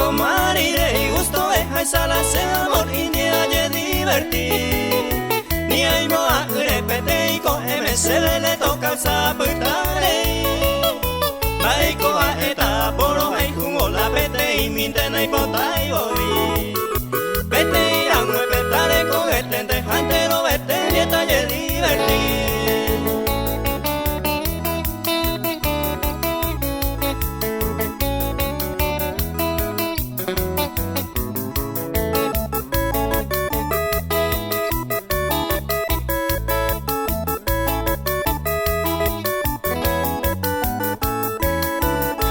Marire y gusto deja esa la se amor y ni aye divertir ni hay moa repete y con MCB le toca el saputare Maiko a eta poro hay jungo la pete y mintena y pota y voy pete y amo petare con el tente jante lo vete ni aye divertir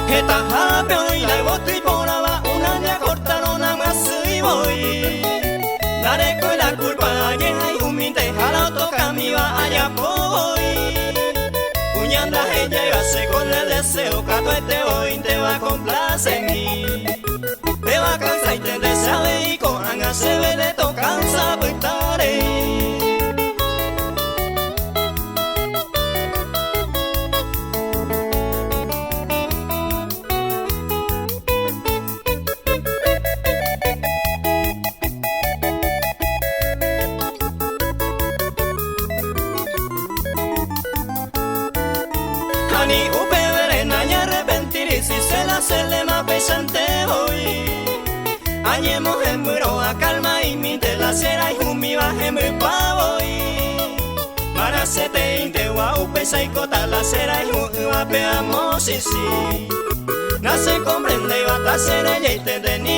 Eta japeo y la boto y por abajo una ya cortaron a más y voy Daré con la culpa a quien hay un minte jala toca mi va allá voy Cuñanda ella llegase con el deseo cato este hoy te va a complacer mí Te va a cansar y te desea y con anga se ve le tocan sabutaré Ni upevere naña arrepentir y si se la le más pesante hoy Añemos en muro a calma y mi te la cera y un mi baje muy pavo Para se te inte guau pesa y cota la cera y un apeamos y si No se comprende y bata ser ella y te tenía